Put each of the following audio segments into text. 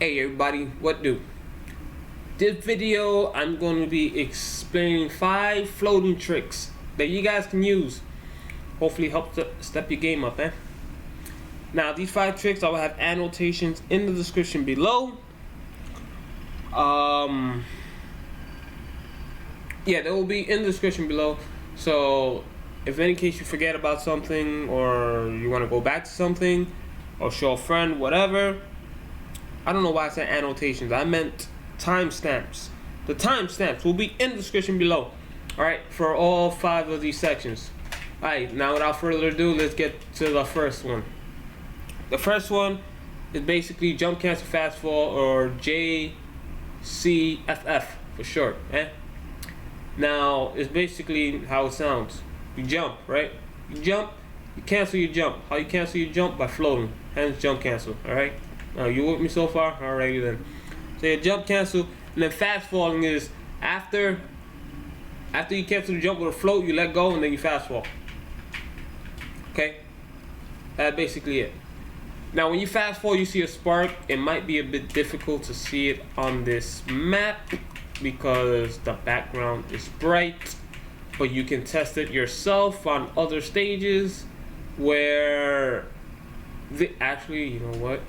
Hey everybody, what do? This video I'm going to be explaining 5 floating tricks that you guys can use. Hopefully help to step your game up, eh? Now these 5 tricks, I will have annotations in the description below. Yeah, they will be in the description below. So if in any case you forget about something, or you want to go back to something, or show a friend, whatever. I don't know why I said annotations. I meant timestamps. The timestamps will be in the description below. Alright, for all 5 of these sections. Alright, now without further ado, let's get to the first one. The first one is basically jump, cancel, fast fall, or JCFF for short. Now, it's basically how it sounds. You jump, right? You jump, you cancel your jump. How you cancel your jump? By floating. Hence jump cancel, alright? Now, you with me so far? Alrighty then. So you jump, cancel, and then fast falling is after you cancel the jump with a float, you let go, and then you fast fall. Okay? That's basically it. Now, when you fast fall, you see a spark. It might be a bit difficult to see it on this map because the background is bright, but you can test it yourself on other stages where actually, you know what?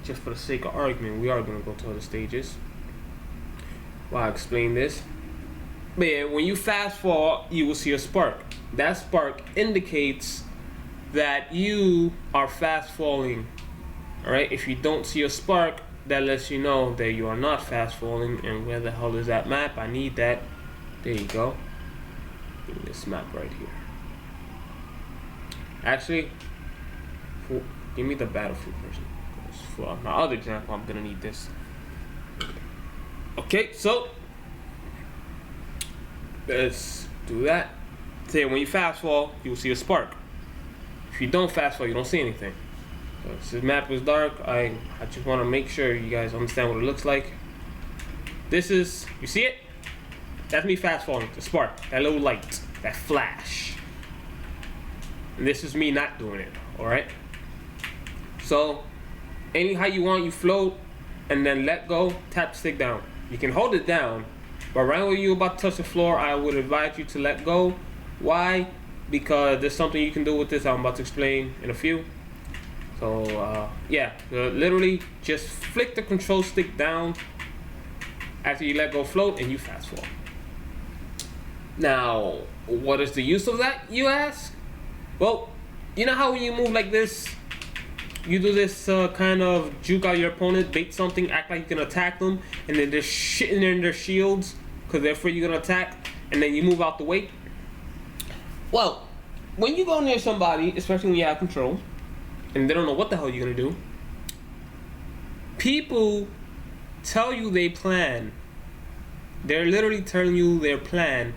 Just for the sake of argument, we are going to go to other stages while I explain this. But yeah, when you fast fall, you will see a spark. That spark indicates that you are fast falling. Alright, if you don't see a spark, that lets you know that you are not fast falling. And where the hell is that map? I need that. There you go. Give me this map right here. Actually, give me the battlefield version. For my other example, I'm gonna need this. Okay, so let's do that. Say when you fast fall, you will see a spark. If you don't fast fall, you don't see anything. So this map is dark. I just want to make sure you guys understand what it looks like. This is, you see it? That's me fast falling. The spark, that little light, that flash. And this is me not doing it. All right. So any height you want, you float and then let go, tap the stick down. You can hold it down, but right when you're about to touch the floor, I would advise you to let go. Why? Because there's something you can do with this I'm about to explain in a few. So yeah, literally just flick the control stick down after you let go, float, and you fast fall. Now, what is the use of that, you ask? Well, you know how when you move like this, you do this kind of juke out your opponent, bait something, act like you can attack them, and then they're shitting in their shields because they're afraid you're gonna attack, and then you move out the way. Well, when you go near somebody, especially when you have control, and they don't know what the hell you're gonna do, people tell you they plan. They're literally telling you their plan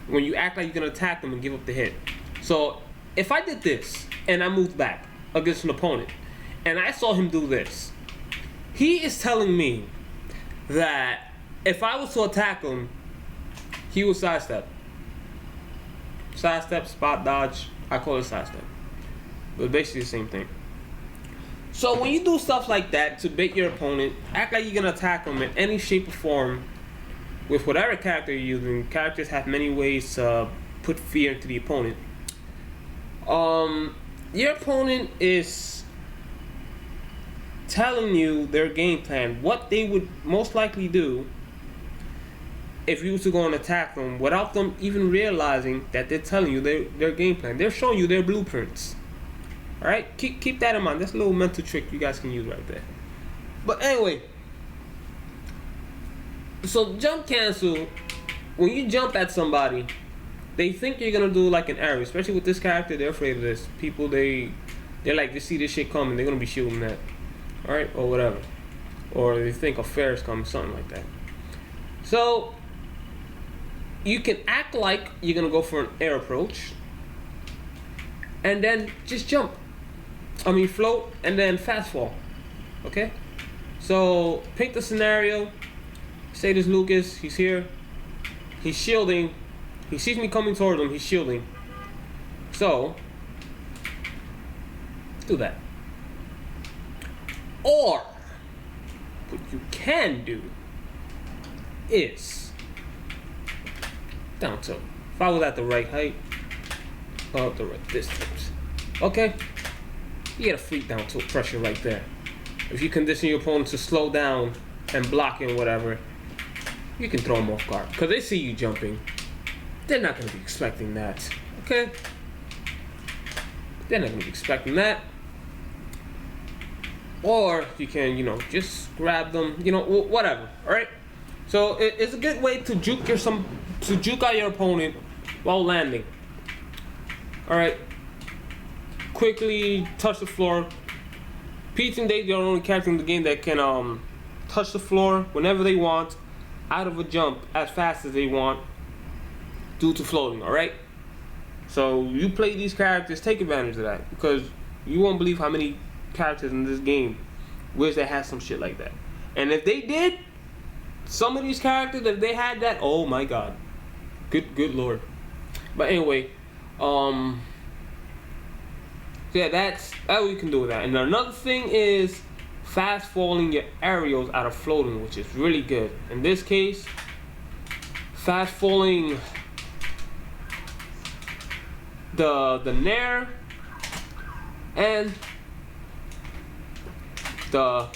when you act like you're gonna attack them and give up the hit. So if I did this and I moved back against an opponent and I saw him do this, he is telling me that if I was to attack him, he would sidestep. Sidestep, spot dodge, I call it sidestep, but basically the same thing. So when you do stuff like that to bait your opponent, act like you're gonna attack them in any shape or form with whatever character you're using. Characters have many ways to put fear into the opponent. Your opponent is telling you their game plan, what they would most likely do if you was to go and attack them without them even realizing that they're telling you their game plan. They're showing you their blueprints. Alright? Keep that in mind. That's a little mental trick you guys can use right there. But anyway, so jump cancel, when you jump at somebody, they think you're gonna do like an arrow. Especially with this character, they're afraid of this. People, they're like, they see this shit coming, they're gonna be shooting that. Alright? Or whatever. Or they think a fair is coming, something like that. So you can act like you're gonna go for an air approach and then just jump. Float and then fast fall. Okay? So paint the scenario. Say this Lucas, he's here. He's shielding. He sees me coming towards him, he's shielding. So do that. Or what you can do is down tilt. If I was at the right height, the right distance. Okay? You get a free down tilt pressure right there. If you condition your opponent to slow down and block and whatever, you can throw them off guard. Because they see you jumping. They're not going to be expecting that. Okay? They're not going to be expecting that. Or you can, just grab them, whatever. Alright? So it's a good way to juke out your opponent while landing. Alright? Quickly touch the floor. Peach and Daisy are the only character in the game that can touch the floor whenever they want, out of a jump as fast as they want, due to floating. Alright? So you play these characters, take advantage of that, because you won't believe how many characters in this game wish they had some shit like that. And if they did, some of these characters, if they had that, oh my god, good lord. But anyway, yeah, that's what you can do with that. And another thing is fast falling your aerials out of floating, which is really good. In this case, fast falling the Nair and the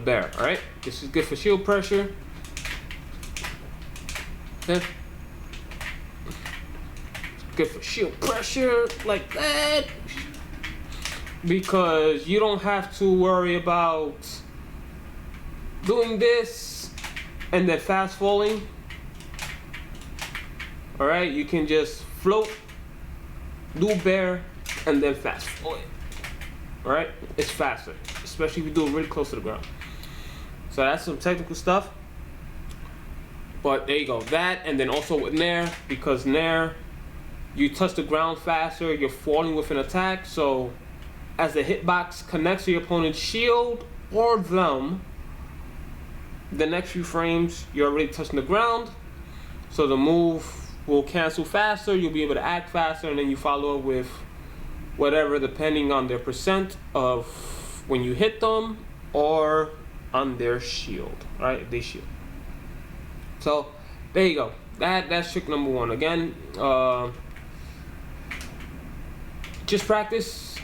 bear. All right, this is good for shield pressure. Okay. Good for shield pressure like that, because you don't have to worry about doing this and then fast falling. All right, you can just float, do bear, and then fast fall. All right, it's faster, especially if you do it really close to the ground. So that's some technical stuff. But there you go, that, and then also with Nair, because Nair, you touch the ground faster, you're falling with an attack, so as the hitbox connects to your opponent's shield or them, the next few frames you're already touching the ground, so the move will cancel faster, you'll be able to act faster, and then you follow up with whatever, depending on their percent of when you hit them or on their shield. Alright, if they shield. So there you go. That's trick number one. Again, just practice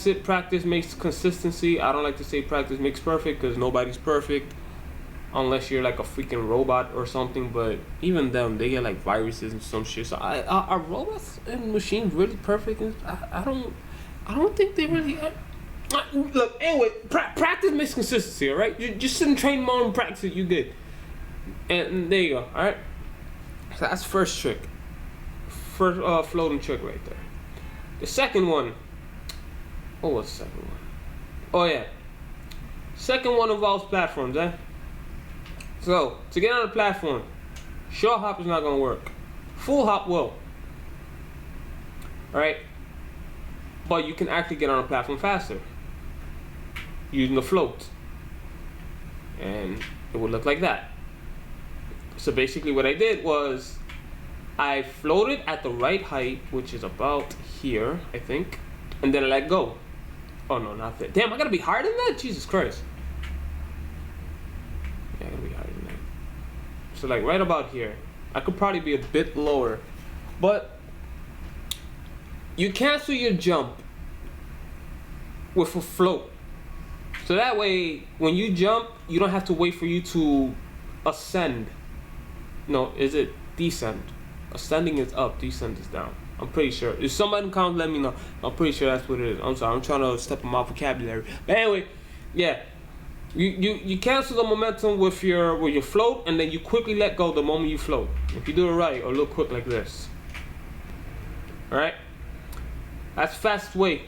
it. Practice makes consistency. I don't like to say practice makes perfect, because nobody's perfect unless you're like a freaking robot or something. But even them, they get like viruses and some shit. So are robots and machines really perfect? I don't think they really are. Look, anyway, practice makes consistency. All right, you just sit and train more and practice it, you good. And there you go. All right, so that's first trick, first floating trick right there. The second one, what's the second one? Oh yeah, second one involves platforms, So to get on the platform, short hop is not gonna work. Full hop will. Alright? But you can actually get on a platform faster using the float. And it would look like that. So basically what I did was I floated at the right height, which is about here, I think, and then I let go. Oh no, not that. Damn, I gotta be higher than that? Jesus Christ. Yeah, I gotta be higher than that. So like right about here. I could probably be a bit lower. But you cancel your jump with a float. So that way, when you jump, you don't have to wait for you to ascend. No, is it descend? Ascending is up, descend is down. I'm pretty sure. If somebody can let me know. I'm pretty sure that's what it is. I'm sorry, I'm trying to step on my vocabulary. But anyway, yeah. You cancel the momentum with your float, and then you quickly let go the moment you float. If you do it right, or a little quick like this. Alright? That's the fastest way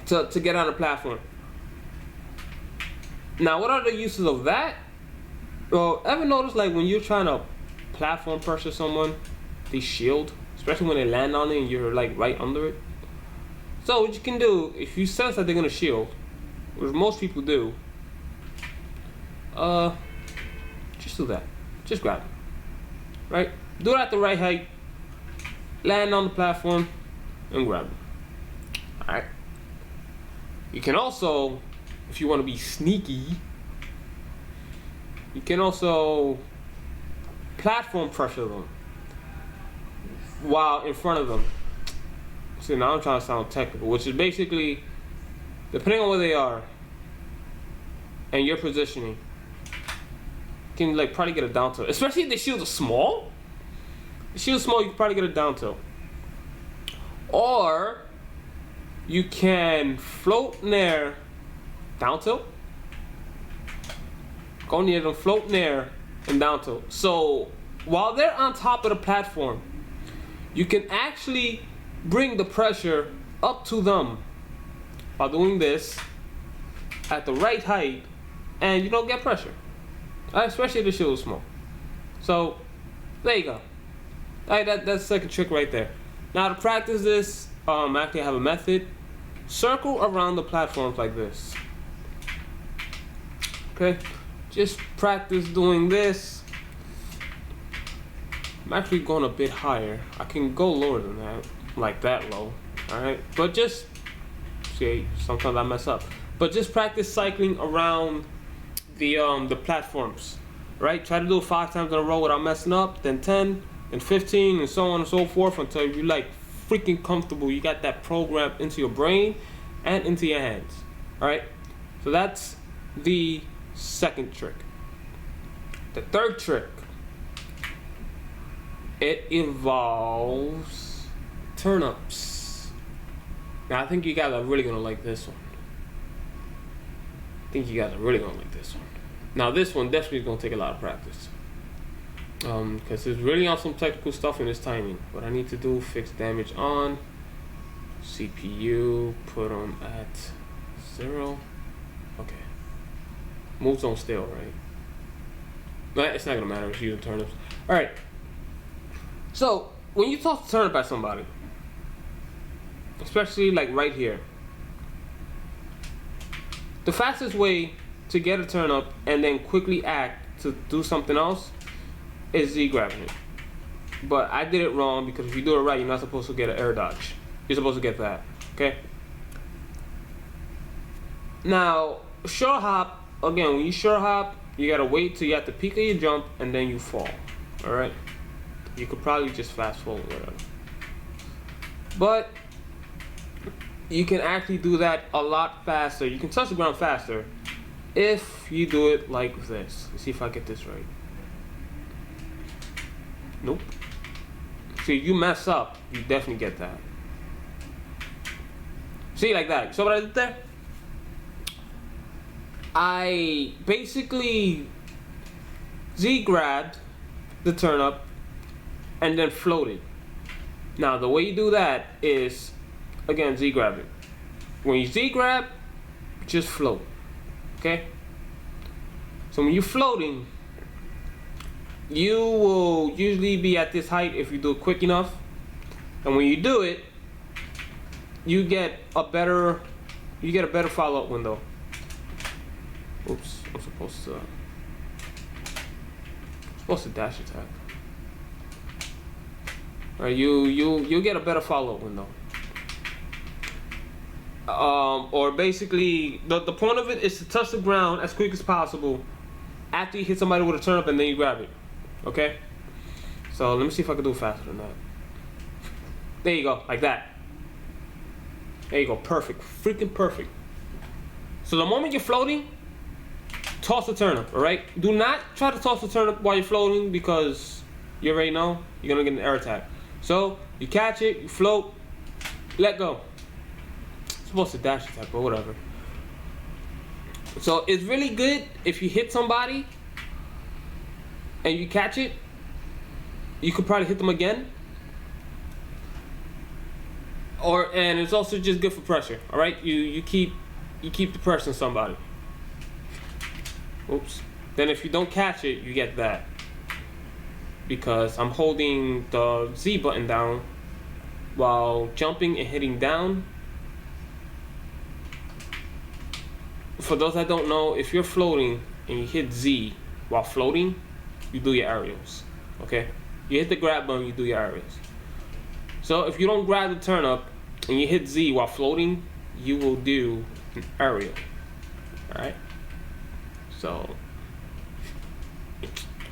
to get on a platform. Now, what are the uses of that? Well, ever notice like when you're trying to platform pressure someone, they shield, especially when they land on it and you're like right under it. So what you can do, if you sense that they're gonna shield, which most people do, just do that. Just grab them. Right? Do it at the right height, land on the platform, and grab them. Alright? You can also, if you want to be sneaky, you can also platform pressure them while in front of them. See, now I'm trying to sound technical, which is basically, depending on where they are and your positioning, you can like probably get a down tilt. Especially if the shields are small. The shield's small, you can probably get a down tilt. Or you can float near down tilt. Go near them, float near and down tilt. So while they're on top of the platform, you can actually bring the pressure up to them by doing this at the right height, and you don't get pressure, especially if the shield is small. So there you go. That's the second trick right there. Now to practice this, actually I have a method. Circle around the platforms like this. Okay, just practice doing this. I'm actually going a bit higher. I can go lower than that, like that low. All right, but just see, sometimes I mess up. But just practice cycling around the platforms. Right, try to do it 5 times in a row without messing up. Then 10, then 15, and so on and so forth until you're like freaking comfortable. You got that program into your brain and into your hands. All right, so that's the second trick. The third trick, it involves turn-ups. Now I think you guys are really gonna like this one. Now this one definitely is gonna take a lot of practice. Because it's really on some technical stuff in this timing. What I need to do, fix damage on, CPU, put on at 0. Okay. Move zone still, right? But it's not gonna matter if you're using turnips. Alright. So when you toss a turnip at somebody, especially like right here, the fastest way to get a turnip and then quickly act to do something else is Z grabbing it. But I did it wrong, because if you do it right, you're not supposed to get an air dodge. You're supposed to get that, okay? Now, short hop, again, when you short hop, you gotta wait till you have the peak of your jump and then you fall, all right? You could probably just fast forward, whatever. But you can actually do that a lot faster. You can touch the ground faster if you do it like this. Let's see if I get this right. Nope. See, if you mess up, you definitely get that. See, like that. So what I did there? I basically Z grabbed the turnip and then floated. Now the way you do that is, again, Z grab it. When you Z grab, just float. Okay? So when you're floating, you will usually be at this height if you do it quick enough. And when you do it, you get a better follow-up window. Oops, I'm supposed to dash attack. Alright, you'll get a better follow-up window. Or basically, the point of it is to touch the ground as quick as possible after you hit somebody with a turnip, and then you grab it. Okay? So let me see if I can do it faster than that. There you go, like that. There you go, perfect, freaking perfect. So the moment you're floating, toss the turnip, alright? Do not try to toss the turnip while you're floating, because you already know you're gonna get an air attack. So you catch it, you float, let go. It's supposed to dash attack, but whatever. So it's really good if you hit somebody and you catch it. You could probably hit them again. And it's also just good for pressure. All right, you keep the pressure on somebody. Oops. Then if you don't catch it, you get that, because I'm holding the Z button down while jumping and hitting down. For those that don't know, if you're floating and you hit Z while floating, you do your aerials. Okay? You hit the grab button, you do your aerials. So if you don't grab the turnip and you hit Z while floating, you will do an aerial. Alright? So,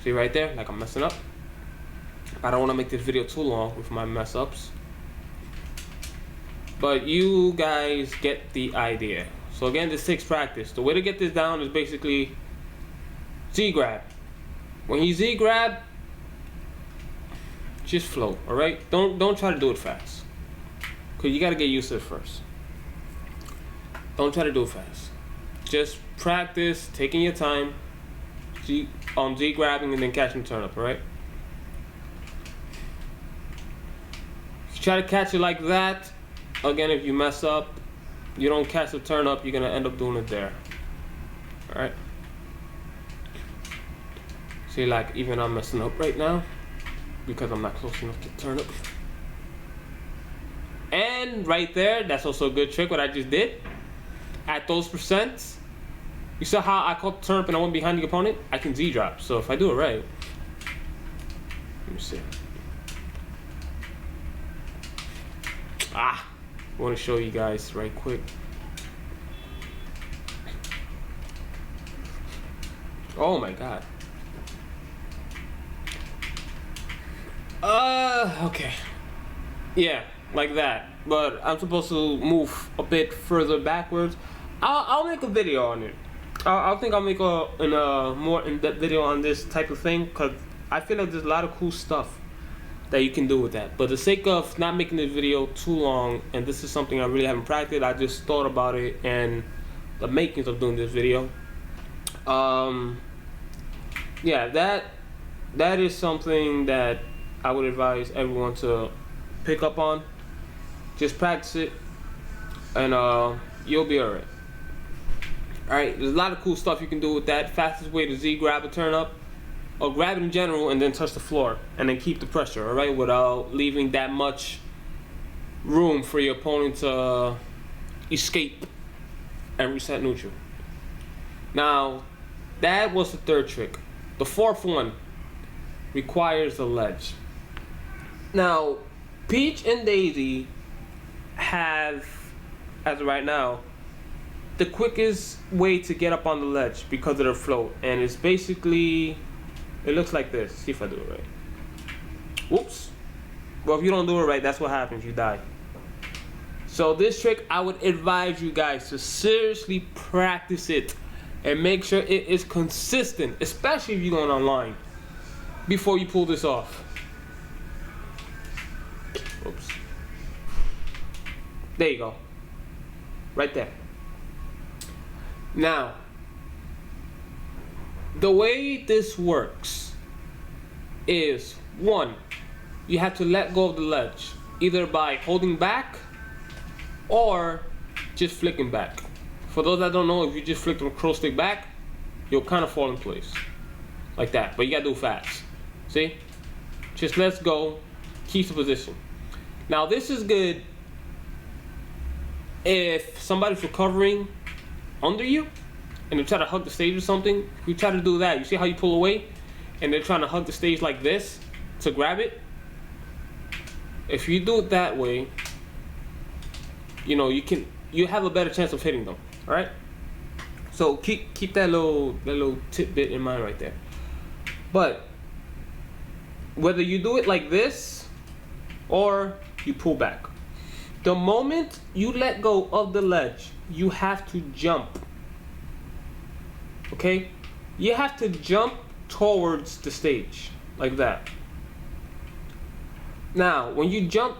see right there, like I'm messing up. I don't want to make this video too long with my mess ups. But you guys get the idea. So again, this takes practice. The way to get this down is basically Z grab. When you Z grab, just float, alright? Don't try to do it fast. Cause you gotta get used to it first. Don't try to do it fast. Just practice taking your time, Z grabbing and then catching the turn up, alright? If you try to catch it like that, again, if you mess up, you don't catch the turn up, you're gonna end up doing it there. Alright? See, like, even I'm messing up right now because I'm not close enough to turn up. And right there, that's also a good trick, what I just did. At those percents, you saw how I caught the turn up and I went behind the opponent? I can Z drop. So if I do it right, let me see. I want to show you guys right quick. Oh my god. Okay. Yeah, like that. But I'm supposed to move a bit further backwards. I'll make a video on it. I think I'll make a more in-depth video on this type of thing, because I feel like there's a lot of cool stuff that you can do with that. But the sake of not making this video too long, and this is something I really haven't practiced, I just thought about it and the makings of doing this video. Yeah, that is something that I would advise everyone to pick up on. Just practice it, and you'll be alright. Alright, there's a lot of cool stuff you can do with that. Fastest way to Z grab a turn up, or grab it in general and then touch the floor, and then keep the pressure, alright, without leaving that much room for your opponent to escape and reset neutral. Now, that was the third trick. The fourth one requires a ledge. Now, Peach and Daisy have, as of right now, the quickest way to get up on the ledge because of their float, and it's basically, it looks like this. See if I do it right. Whoops. Well, if you don't do it right, that's what happens. You die. So this trick, I would advise you guys to seriously practice it and make sure it is consistent, especially if you're going online, before you pull this off. Oops. There you go. Right there. Now, the way this works is, one, you have to let go of the ledge, either by holding back or just flicking back. For those that don't know, if you just flick the crow stick back, you'll kind of fall in place. Like that, but you gotta do it fast. See? Just let's go, keep the position. Now this is good if somebody's recovering under you and they try to hug the stage or something. If you try to do that, you see how you pull away and they're trying to hug the stage like this to grab it? If you do it that way, you know, you have a better chance of hitting them. All right? So keep that little tidbit in mind right there. But whether you do it like this or you pull back, the moment you let go of the ledge, you have to jump. Okay? You have to jump towards the stage like that. Now, when you jump,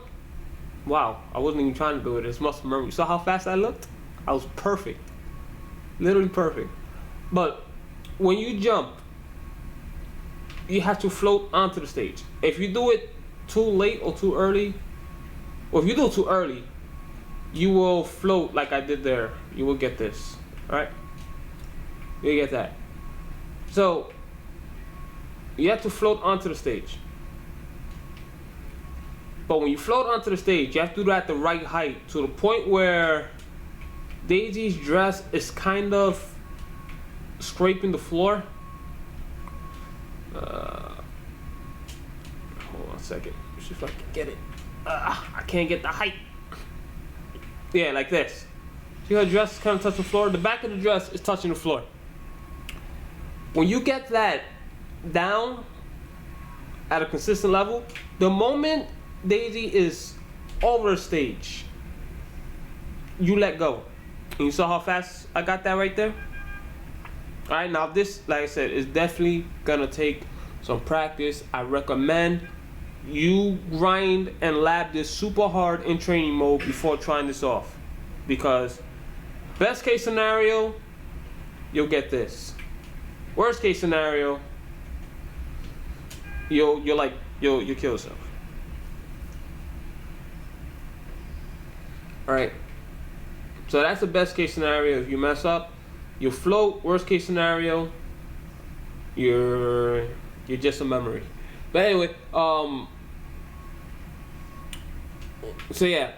wow, I wasn't even trying to do it. It's muscle memory. You saw how fast I looked? I was perfect. Literally perfect. But when you jump, you have to float onto the stage. If you do it too late or too early, or if you do it too early, you will float like I did there. You will get this. Alright? You get that. So, you have to float onto the stage. But when you float onto the stage, you have to do that at the right height, to the point where Daisy's dress is kind of scraping the floor. Hold on a second. Let's see if I can get it. I can't get the height. Yeah, like this. See See her dress is kind of touching the floor? The back of the dress is touching the floor. When you get that down at a consistent level, the moment Daisy is over the stage, you let go. And you saw how fast I got that right there? Alright, now this, like I said, is definitely gonna take some practice. I recommend you grind and lab this super hard in training mode before trying this off. Because best case scenario, you'll get this. Worst case scenario, you'll kill yourself. Alright. So that's the best case scenario. If you mess up, you float. Worst case scenario, you're just a memory. But anyway, so yeah,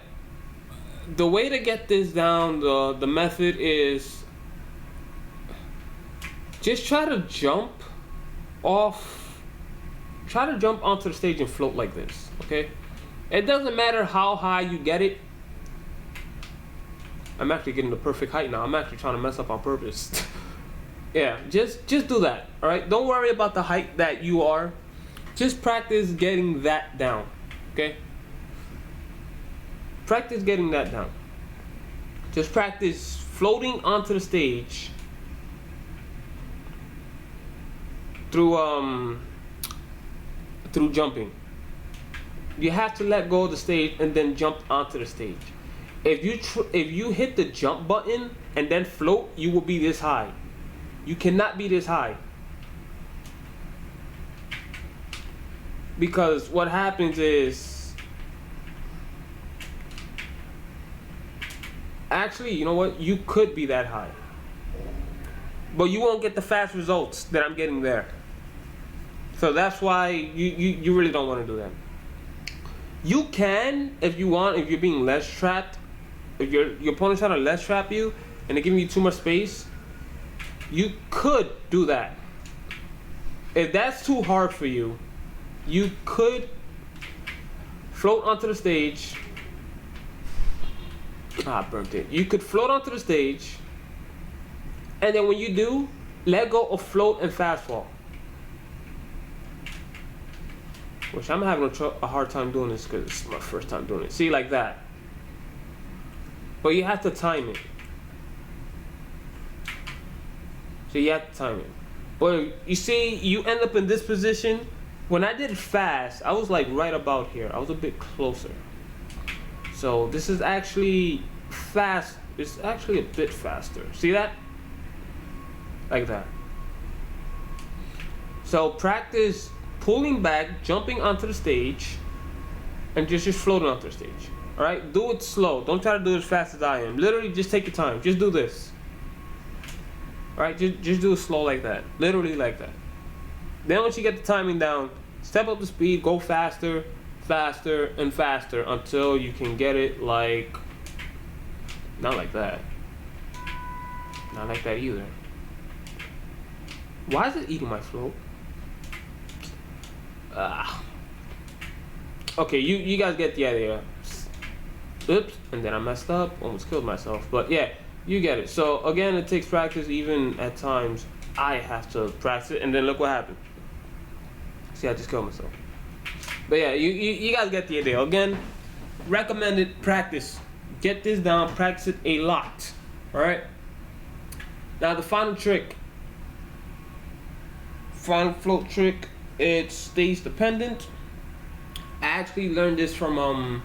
the way to get this down, the method is just try to jump onto the stage and float like this, okay? It doesn't matter how high you get it. I'm actually getting the perfect height now. I'm actually trying to mess up on purpose. Yeah, just do that, all right? Don't worry about the height that you are. Just practice getting that down, okay? Practice getting that down. Just practice floating onto the stage through jumping. You have to let go of the stage and then jump onto the stage. If you hit the jump button and then float, you will be this high. You cannot be this high. Because what happens is, actually, you know what? You could be that high. But you won't get the fast results that I'm getting there. So that's why you really don't want to do that. You can, if you want, if you're being less trapped, if your opponent's trying to less trap you and they're giving you too much space, you could do that. If that's too hard for you, you could float onto the stage. I burnt it. You could float onto the stage, and then when you do, let go of float and fast fall. Which I'm having a hard time doing this because it's my first time doing it. See, like that. But you have to time it. So you have to time it. But you see, you end up in this position. When I did it fast, I was like right about here. I was a bit closer. So this is actually fast. It's actually a bit faster. See that? Like that. So practice pulling back, jumping onto the stage, and just floating onto the stage. Alright? Do it slow. Don't try to do it as fast as I am. Literally, just take your time. Just do this. Alright? Just do it slow like that. Literally like that. Then once you get the timing down, step up the speed, go faster, faster, and faster until you can get it like, not like that. Not like that either. Why is it eating my float? Okay, you guys get the idea. Oops, and then I messed up, almost killed myself. But yeah, you get it. So again, it takes practice. Even at times, I have to practice it, and then look what happened. See, I just killed myself. But yeah, you guys get the idea. Again, recommended practice. Get this down, practice it a lot. Alright? Now the final trick. Final float trick, it's stage dependent. I actually learned this from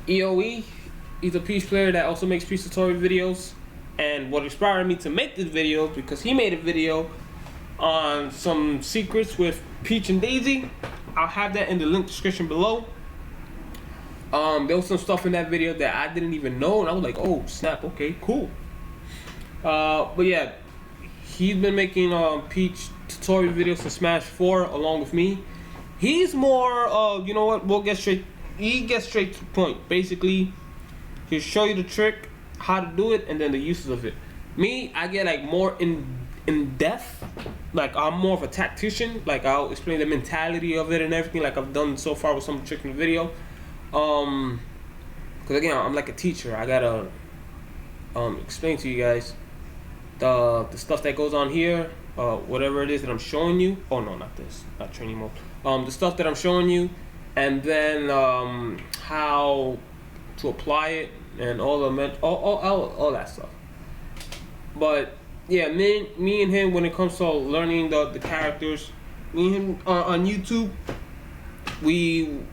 EOE. He's a Peach player that also makes Peach tutorial videos. And what inspired me to make this video, because he made a video on some secrets with Peach and Daisy. I'll have that in the link description below. There was some stuff in that video that I didn't even know, and I was like, oh snap, okay, cool. But yeah, he's been making Peach tutorial videos to Smash 4 along with me. He's more you know what, he gets straight to the point. Basically, he'll show you the trick, how to do it, and then the uses of it. Me, I get like more in depth. Like, I'm more of a tactician. Like, I'll explain the mentality of it and everything, like I've done so far with some tricks in the video. Because again, I'm like a teacher. I gotta explain to you guys the stuff that goes on here, whatever it is that I'm showing you. Oh no, not this, not training mode. The stuff that I'm showing you, and then how to apply it and all that stuff. But yeah, me and him, when it comes to learning the characters, me and him on YouTube, we've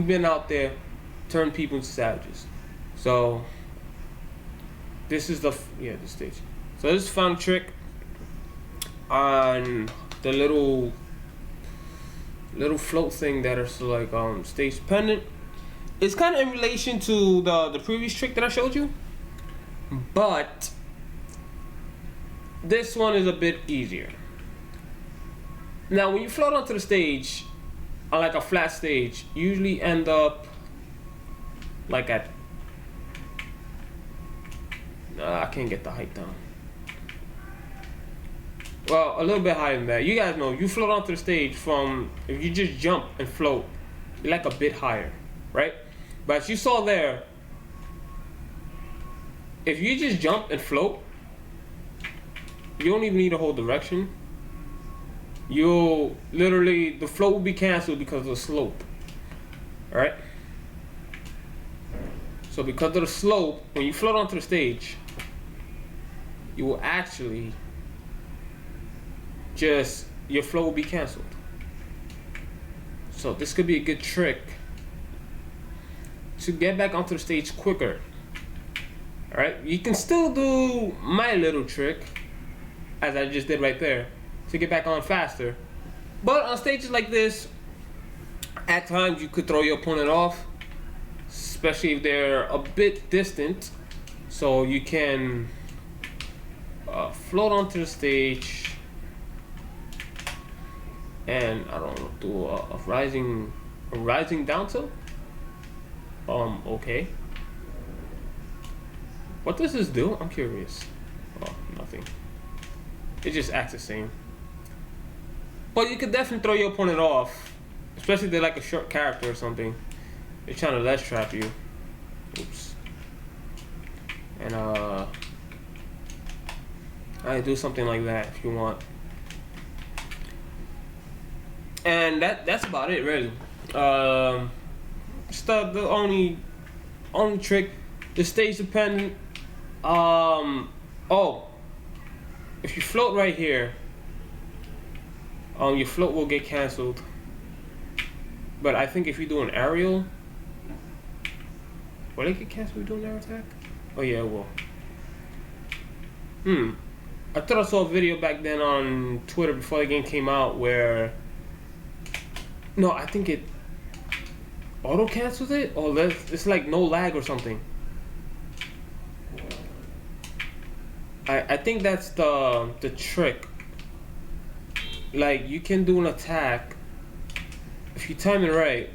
been out there turn people into savages. So this is the stage. So this is final trick on the little float thing that is like stage dependent. It's kind of in relation to the previous trick that I showed you, but this one is a bit easier. Now, when you float onto the stage, on like a flat stage, you usually end up like at I can't get the height down. Well, a little bit higher than that. You guys know, you float onto the stage from, if you just jump and float, you're like a bit higher, right? But as you saw there, if you just jump and float, you don't even need a whole direction. You'll literally, the float will be canceled because of the slope, alright? So because of the slope, when you float onto the stage, you will actually your flow will be canceled. So this could be a good trick to get back onto the stage quicker. Alright, you can still do my little trick, as I just did right there, to get back on faster. But on stages like this, at times you could throw your opponent off, especially if they're a bit distant. So you can float onto the stage and I don't know, do a rising down tilt. Okay. What does this do? I'm curious. Oh, nothing. It just acts the same. But you could definitely throw your opponent off, especially if they're like a short character or something. They're trying to ledge trap you. Oops. And I do something like that if you want. And that's about it, really. Just the only trick, the stage dependent. Oh, if you float right here, your float will get canceled. But I think if you do an aerial, will it get canceled if you do an air attack? Oh yeah, it will. I thought I saw a video back then on Twitter before the game came out where, no, I think it auto cancels it, or it's like no lag or something. I think that's the trick. Like, you can do an attack if you time it right.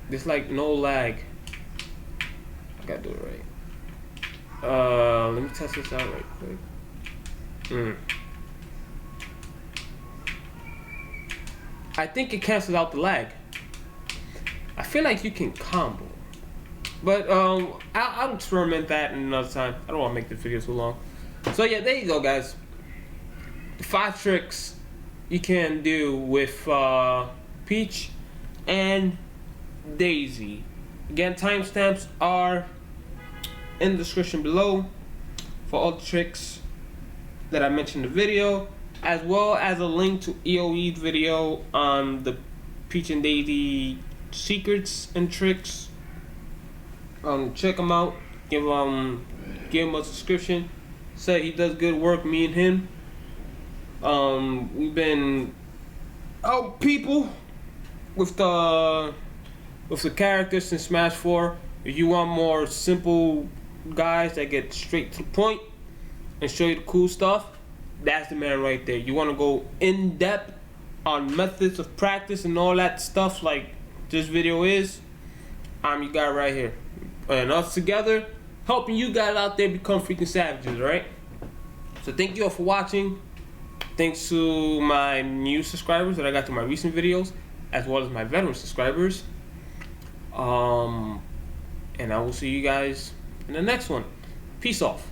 There's like no lag. I gotta do it right. Let me test this out right quick. I think it cancels out the lag. I feel like you can combo, but I'll experiment that another time. I don't want to make this video too long. So yeah, there you go, guys. The 5 tricks you can do with Peach and Daisy. Again, timestamps are in the description below for all the tricks that I mentioned in the video, as well as a link to EOE's video on the Peach and Daisy secrets and tricks. Check him out. Give him a subscription. Say he does good work. Me and him. We've been out people with the characters in Smash 4. If you want more simple guys that get straight to the point and show you the cool stuff, that's the man right there. You want to go in depth on methods of practice and all that stuff like this video is, I'm your guy right here. And us together, helping you guys out there become freaking savages, right? So thank you all for watching. Thanks to my new subscribers that I got to my recent videos, as well as my veteran subscribers. And I will see you guys And the next one, peace off.